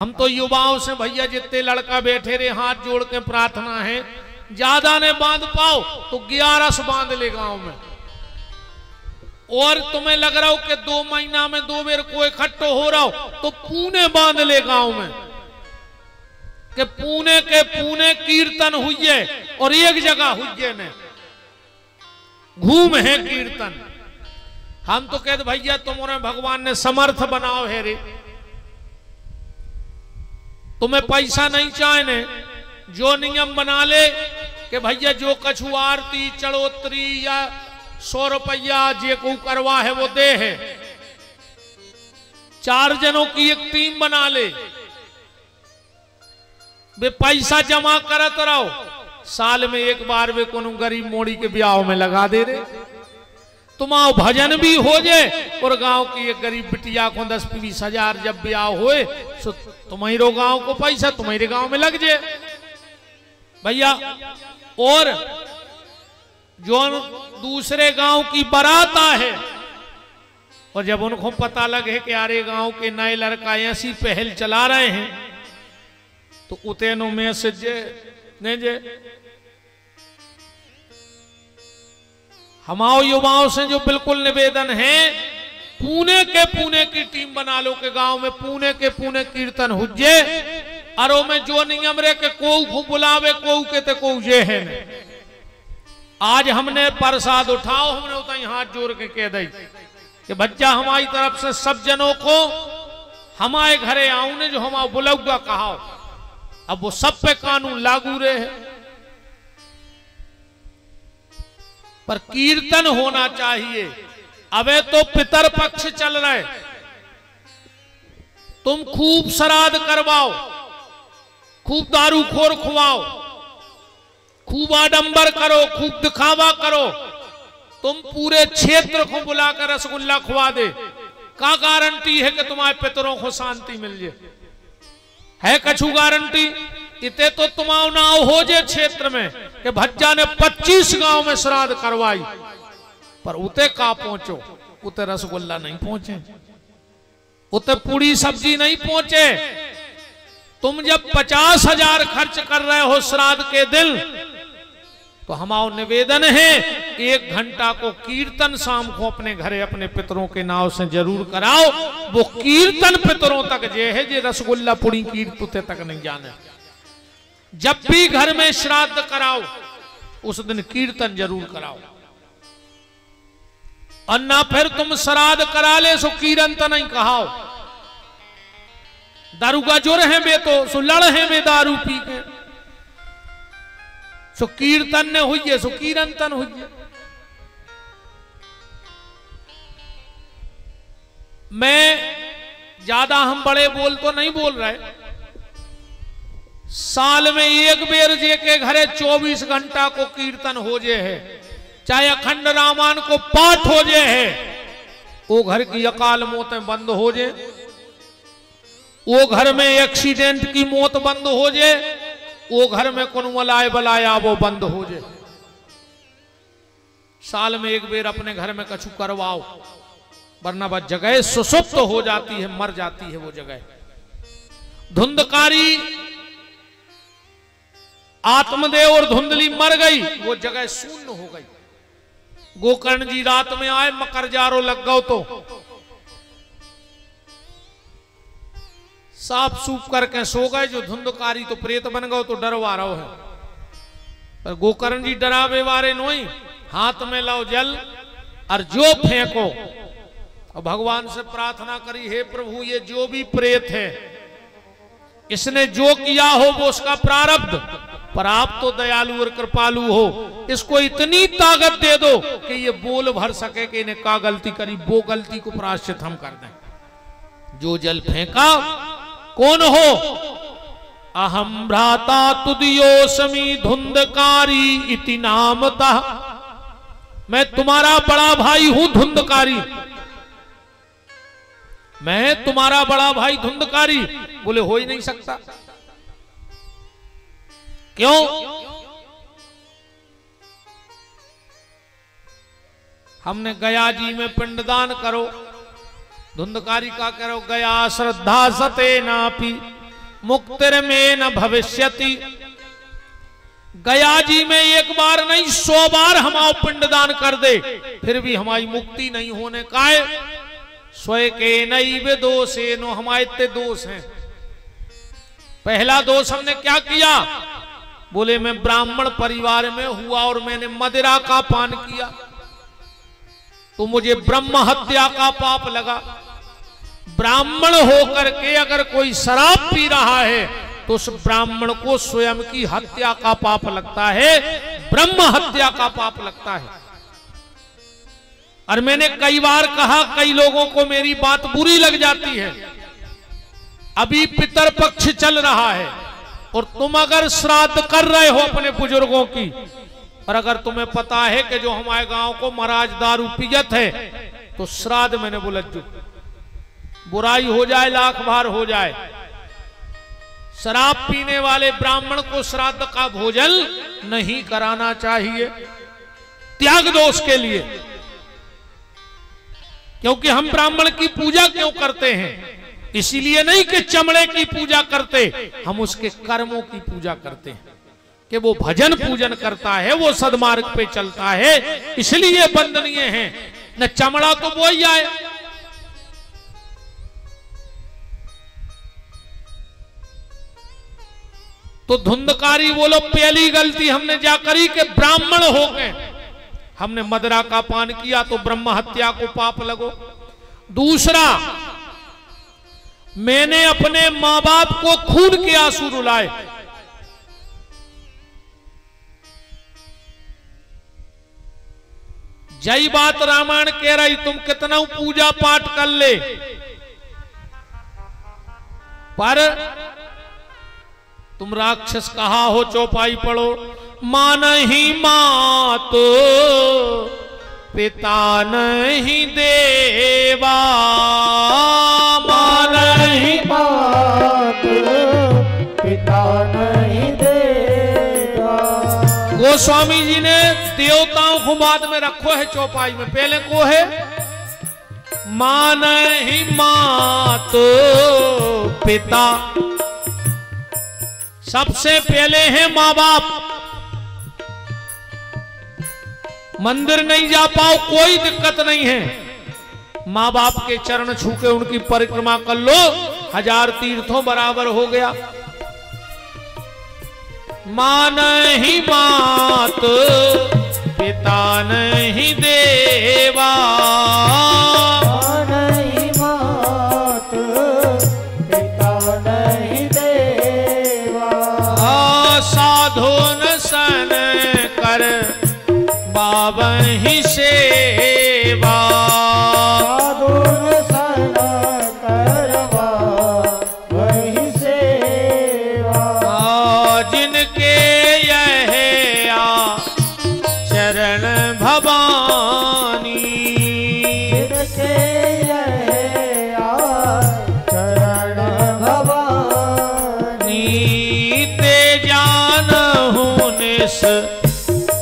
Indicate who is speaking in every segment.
Speaker 1: हम तो युवाओं से भैया जितने लड़का बैठे रहे हाथ जोड़ के प्रार्थना है, ज्यादा ने बांध पाओ तो 11 बांध ले गांव में। और तुम्हें लग रहा हो कि 2 महीना में 2 बेर को इकट्ठो हो रहा हो तो पूने बांध ले गांव में कि पूने के पूने कीर्तन हुई और एक जगह हुई ने घूम है कीर्तन। हम तो कहते भैया तुम्हारे भगवान ने समर्थ बनाओ है रे, तुम्हें पैसा नहीं चाहिए, जो नियम बना ले कि भैया जो कछु आरती चढ़ोतरी या 100 रुपया जे को करवा है वो दे है। 4 जनों की एक टीम बना ले, वे पैसा जमा करत रहो, साल में एक बार वे कोनो गरीब मोड़ी के ब्याह में लगा दे रे, तुम्हारा भजन भी हो जाए और गांव की एक गरीब बिटिया को 10-20 हजार जब ब्याह होए तो तुम्हारे गांव को पैसा तुम्हारे गांव में लग जाए भैया। और जो दूसरे गांव की बारात है और जब उनको पता लगे कि यारे गांव के नए लड़का ऐसी पहल चला रहे हैं तो उतेनो में से जे हमारे युवाओं से जो बिल्कुल निवेदन है, पुणे के पुणे की टीम बना लो के गांव में पुणे के पुणे कीर्तन हुज्जे अरो में जो नियम रे के को बुलावे को के ते को जे है ने। आज हमने प्रसाद उठाओ, हमने उताई हाथ जोड़ के कह दई कि बच्चा हमारी तरफ से सब जनों को हमारे घरे आऊ ने जो हमारा बुलाऊगा कहा, अब वो सब पे कानून लागू रहे है, पर कीर्तन होना चाहिए। अबे तो पितर पक्ष चल रहे, तुम खूब श्राद्ध करवाओ, खूब दारू खोर खुआओ, खूब आडंबर करो, खूब दिखावा करो, तुम पूरे क्षेत्र को बुलाकर रसगुल्ला खुआ दे, का गारंटी है कि तुम्हारे पितरों को शांति मिल जाए? है कछु गारंटी? इते तो तुम्हारा नाव हो जाए क्षेत्र में कि भज्जा ने 25 गांव में श्राद्ध करवाई, पर उते का पहुंचो, उते रसगुल्ला नहीं पहुंचे, उते पूरी सब्जी नहीं पहुंचे। तुम जब 50,000 खर्च कर रहे हो श्राद्ध के दिन, तो हमारा निवेदन है 1 घंटा को कीर्तन शाम को अपने घरे अपने पितरों के नाव से जरूर कराओ। वो कीर्तन पितरों तक जे है, जे रसगुल्ला पूरी कीर्तन तक नहीं जाने। जब भी घर में श्राद्ध कराओ उस दिन कीर्तन जरूर कराओ, और ना फिर तुम श्राद्ध करा ले सो कीर्तन नहीं कहाओ। दारू का जोर है बे तो सो लड़ है बे दारू पी के, सो कीर्तन ने हुई है सो कीर्तन हुई है। मैं ज्यादा हम बड़े बोल तो नहीं बोल रहे, साल में एक बेर जे के घरे 24 घंटा को कीर्तन हो जे है, चाहे अखंड रामायण को पाठ हो जे है, वो घर की अकाल मौतें बंद हो जे, वो घर में एक्सीडेंट की मौत बंद हो जे, वो घर में कौन मलाय बलाया वो बंद हो जे। साल में एक बेर अपने घर में कछु करवाओ, वरना वह जगह सुसुप्त हो जाती है, मर जाती है वो जगह। धुंधकारी आत्मदेव और धुंधली मर गई, वो जगह शून्य हो गई। गोकर्ण जी रात में आए, मकर जारो लग गओ तो साफ सूफ करके सो गए। जो धुंधकारी तो प्रेत बन गओ तो डरवा रहो है, पर गोकर्ण जी डरावे वारे नहीं, हाथ में लाओ जल और जो फेंको। और भगवान से प्रार्थना करी, हे प्रभु ये जो भी प्रेत है इसने जो किया हो वो उसका प्रारब्ध, पर आप तो दयालु और कृपालु हो, इसको इतनी ताकत दे दो कि ये बोल भर सके कि इन्हें का गलती करी, वो गलती को प्रायश्चित हम कर दें। जो जल फेंका कौन हो? अहम भ्राता तुदियोसमी धुंधकारी इति नामतः, मैं तुम्हारा बड़ा भाई हूं धुंधकारी, मैं तुम्हारा बड़ा भाई धुंधकारी। बोले हो ही नहीं सकता, क्यों? हमने गया जी में पिंडदान करो, धुंधकारी का करो, गया श्रद्धा सते नापी मुक्तिर में न भविष्यति। गया जी में एक बार नहीं 100 बार हमारा पिंडदान कर दे फिर भी हमारी मुक्ति नहीं होने का है। स्वयं के नई वे दोषे नो, हमारे इतने दोष हैं। पहला दोष हमने क्या किया? बोले मैं ब्राह्मण परिवार में हुआ और मैंने मदिरा का पान किया तो मुझे ब्रह्म हत्या का पाप लगा। ब्राह्मण होकर के अगर कोई शराब पी रहा है तो उस ब्राह्मण को स्वयं की हत्या का पाप लगता है, ब्रह्म हत्या का पाप लगता है। और मैंने कई बार कहा, कई लोगों को मेरी बात बुरी लग जाती है। अभी पितर पक्ष चल रहा है और तुम अगर श्राद्ध कर रहे हो अपने बुजुर्गों की, और अगर तुम्हें पता है कि जो हमारे गांव को महाराज दारू पियत है तो श्राद्ध मैंने बोला जो बुराई हो जाए, लाख बार हो जाए। शराब पीने वाले ब्राह्मण को श्राद्ध का भोजन नहीं कराना चाहिए, त्याग दो उसके लिए। क्योंकि हम ब्राह्मण की पूजा क्यों करते हैं? इसीलिए नहीं कि चमड़े की पूजा करते, हम उसके कर्मों की पूजा करते हैं कि वो भजन पूजन करता है, वो सदमार्ग पे चलता है, इसलिए वंदनीय है। न चमड़ा तो वो ही आए। तो धुंधकारी बोलो पहली गलती हमने जा करी कि ब्राह्मण हो गए, हमने मदिरा का पान किया तो ब्रह्म हत्या को पाप लगो। दूसरा, मैंने अपने मां बाप को खून के आंसू रुलाए। जय बात रामायण कह रही, तुम कितना पूजा पाठ कर ले पर तुम राक्षस कहा हो चौपाई पढ़ो, मां नहीं मात पिता नहीं देवा, मां नहीं
Speaker 2: मात पिता नहीं देवा।
Speaker 1: गोस्वामी जी ने देवताओं को बाद में रखो है चौपाई में, पहले को है मां नहीं मात पिता। सबसे पहले है मां बाप। मंदिर नहीं जा पाओ कोई दिक्कत नहीं है, मां बाप के चरण छू के उनकी परिक्रमा कर लो, 1000 तीर्थों बराबर हो गया। मां नहीं मात पिता नहीं देवा,
Speaker 2: मां नहीं मात पिता नहीं देवा।
Speaker 1: साधो न सन कर बाबहि सेवा,
Speaker 2: साधु न सन करवा वही सेवा।
Speaker 1: जिनके यह चरण भवानी,
Speaker 2: जिनके यह चरण भवानी।
Speaker 1: ते जानहु निस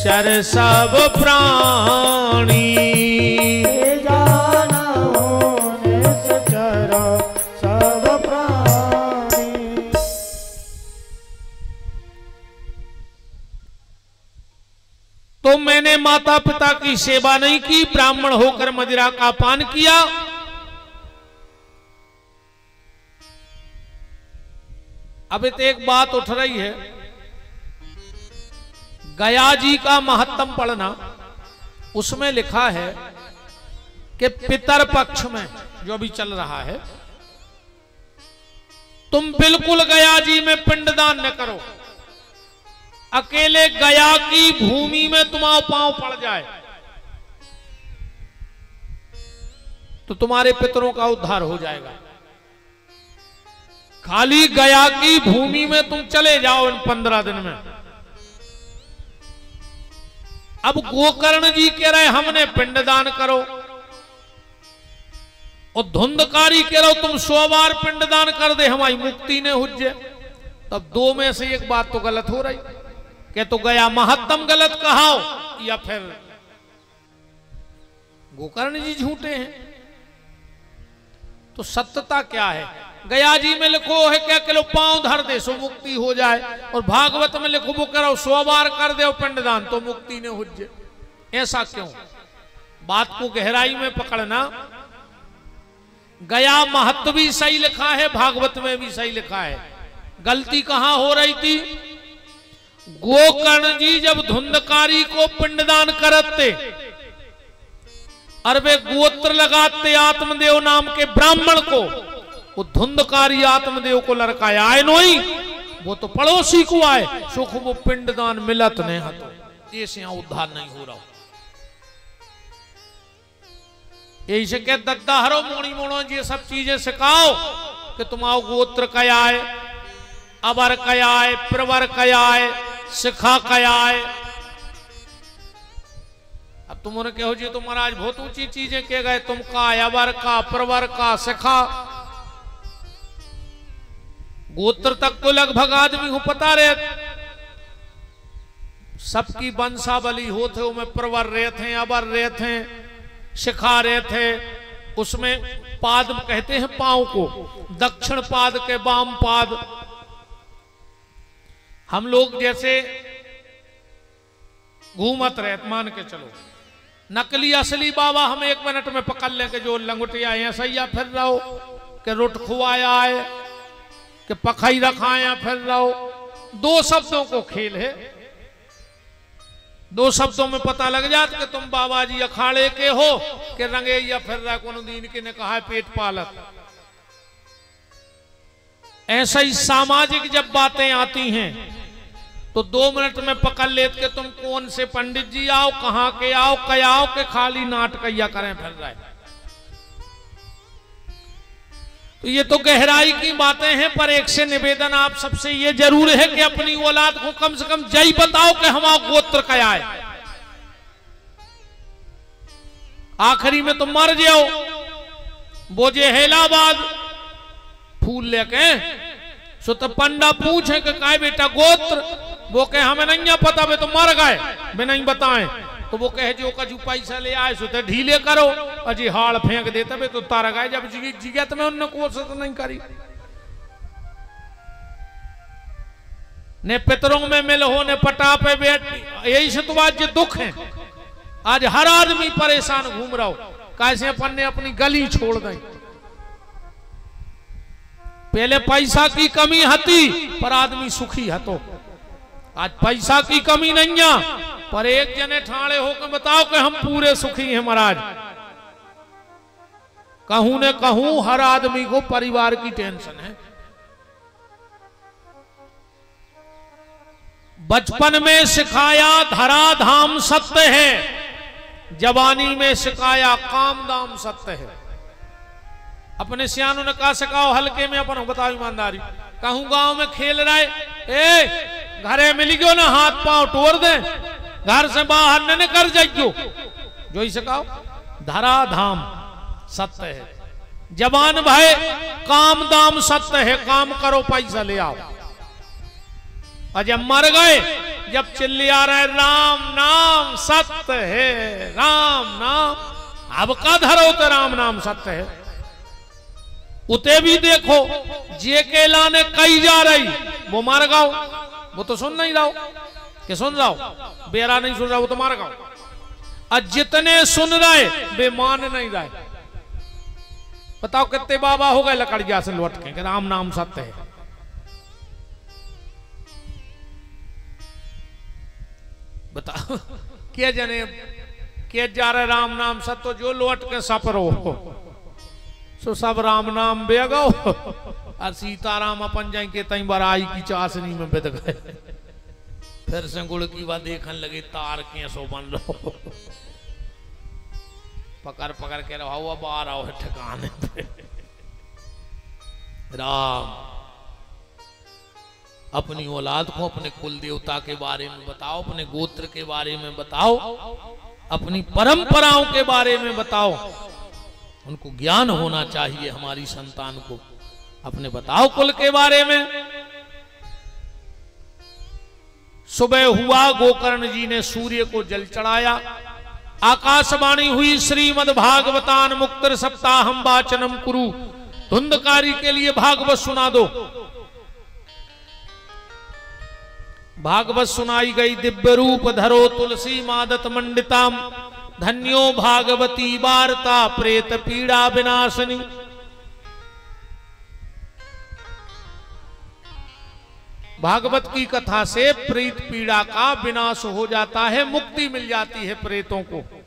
Speaker 1: चर सब प्राणी,
Speaker 2: जानहु निश्चर सब प्राणी।
Speaker 1: तो मैंने माता पिता की सेवा नहीं की, ब्राह्मण होकर मदिरा का पान किया। अब एक बात उठ रही है, गया जी का महत्तम पढ़ना, उसमें लिखा है कि पितर पक्ष में जो भी चल रहा है, तुम बिल्कुल गया जी में पिंडदान न करो। अकेले गया की भूमि में तुम्हारा पांव पड़ जाए तो तुम्हारे पितरों का उद्धार हो जाएगा। खाली गया की भूमि में तुम चले जाओ इन 15 दिन में। अब गोकर्ण जी कह रहे हमने पिंडदान करो, और धुंधकारी कह रहे हो तुम 100 बार पिंडदान कर दे हमारी मुक्ति ने हुज्जे। तब दो में से एक बात तो गलत हो रही, कि तो गया महत्तम गलत कहाओ या फिर गोकर्ण जी झूठे हैं। तो सत्यता क्या है? गया जी में लिखो है क्या किलो पांव धर दे सो मुक्ति हो जाए, और भागवत में लिखो वो करो 100 बार कर दे पिंडदान तो मुक्ति ने हो जाए। ऐसा क्यों? बात को गहराई में पकड़ना। गया महत्व भी सही लिखा है, भागवत में भी सही लिखा है। गलती कहां हो रही थी? गोकर्ण जी जब धुंधकारी को पिंडदान करते, अरबे गोत्र लगाते आत्मदेव नाम के ब्राह्मण को, वो धुंधकारी आत्मदेव को लड़काया आए नोई, वो तो पड़ोसी को आए सुख वो पिंडदान मिलत नहीं हतो। ऐसे यहां उद्धार नहीं हो रहा। यही से कह दद्दा हरो मोणी मोणो ये सब चीजें सिखाओ कि तुम्हारा गोत्र कया है, अबर कया है, प्रवर कया है, सिखा कया है। अब तुमने कहो जी तो महाराज बहुत ऊंची चीजें कह गए, तुम का, अबर का, प्रवर का, सिखा। गोत्र तक तो लगभग आदमी को पता रहे, सबकी वंशावली होते उनमें प्रवर रहे थे, अबर रहे थे, शिखा रहे थे। उसमें पाद कहते हैं पांव को, दक्षिण पाद के वाम पाद। हम लोग जैसे घूमत रहे, मान के चलो नकली असली बाबा हम 1 मिनट में पकड़ लें कि जो लंगोटिया है सैया फिर रहो, कि रुट खुआया है, कि पखई रखाया फिर रहो। 2 शब्दों को खेल है, 2 शब्दों में पता लग जाता कि तुम बाबा जी अखाड़े के हो कि रंगे या फिर रहा कोनो दीन के ने कहा है पेट पालक। ऐसा ही सामाजिक जब बातें आती हैं तो 2 मिनट में पकड़ लेते कि तुम कौन से पंडित जी आओ, कहां के आओ, क्या आओ, के खाली नाटकैया करें फिर रहे। तो ये तो गहराई की बातें हैं, पर एक से निवेदन आप सबसे ये जरूर है कि अपनी औलाद को कम से कम जय बताओ कि हमारा गोत्र क्या है। आखिरी में तुम मर जाओ, वो जे हेलाबाद फूल लेके सो तो पंडा पूछे कि काय बेटा गोत्र, वो कहे हमें नहीं पता, वे तो मर गए वे नहीं बताएं। तो वो कहे जो कजू पैसा ले आए सो तो ढीले करो, अजी हाड़ फेंक देते वे तो तार गए। जब जिगत में उनने कोशिश नहीं करी। ने पितरों में मिल हो, ने पटा पे बैठ, यही से तो आज दुख है। आज हर आदमी परेशान घूम रहा हो, कैसे अपन ने अपनी गली छोड़ दें। पहले पैसा की कमी हती पर आदमी सुखी हतो, आज पैसा की कमी नहीं है पर एक जने ठाणे होकर बताओ कि हम पूरे सुखी हैं महाराज। कहूं ने कहूं हर आदमी को परिवार की टेंशन है। बचपन में सिखाया धराधाम सत्य है, जवानी में सिखाया काम दाम सत्य है। अपने सियानों ने कहा सिखाओ हल्के में, अपन बताओ ईमानदारी। कहूं गांव में खेल रहे, ए घरे मिल गयो ना हाथ पांव तोड़ दे, घर से बाहर न निकल जाइयो, जो ही सिखाओ धराधाम सत्य है। जवान भाई काम दाम सत्य है, काम करो पैसा ले आओ। और जब मर गए, जब चिल्ला रहे राम नाम सत्य है, राम नाम, अब का धरो तो राम नाम सत्य है। उते भी देखो जे के लाने कई जा रही वो मार गाओ, वो तो सुन नहीं रहा कि सुन रहा हो, बेरा नहीं सुन रहा वो तो मार गाओ। और जितने सुन रहे वे मान नहीं रहे। बताओ कितने बाबा हो गए लकड़िया से लौट के राम नाम सत्य है। बताओ क्या जने क्या जा रहे राम नाम सत्य, जो लौट के सपरो सो सब राम नाम बेगो। और सीताराम अपन जाए के तई बराई की चाशनी में बिद गए। फिर से गुड़ की बात देखने लगे, तार के सो बन लो, पकड़ पकड़ के रहो, अब आ रहा है ठिकाने पे। राम अपनी औलाद को अपने कुल देवता के बारे में बताओ, अपने गोत्र के बारे में बताओ, अपनी परंपराओं के बारे में बताओ। उनको ज्ञान होना चाहिए हमारी संतान को। अपने बताओ कुल के बारे में। सुबह हुआ, गोकर्ण जी ने सूर्य को जल चढ़ाया। आकाशवाणी हुई, श्रीमद् भागवतान मुक्तर सप्ताहम वाचनम कुरु। धुंधकारी के लिए भागवत सुना दो। भागवत सुनाई गई। दिव्य रूप धरो तुलसी मादत मंडिताम, धन्यो भागवती वार्ता प्रेत पीड़ा विनाशनी। भागवत की कथा से प्रेत पीड़ा का विनाश हो जाता है, मुक्ति मिल जाती है प्रेतों को।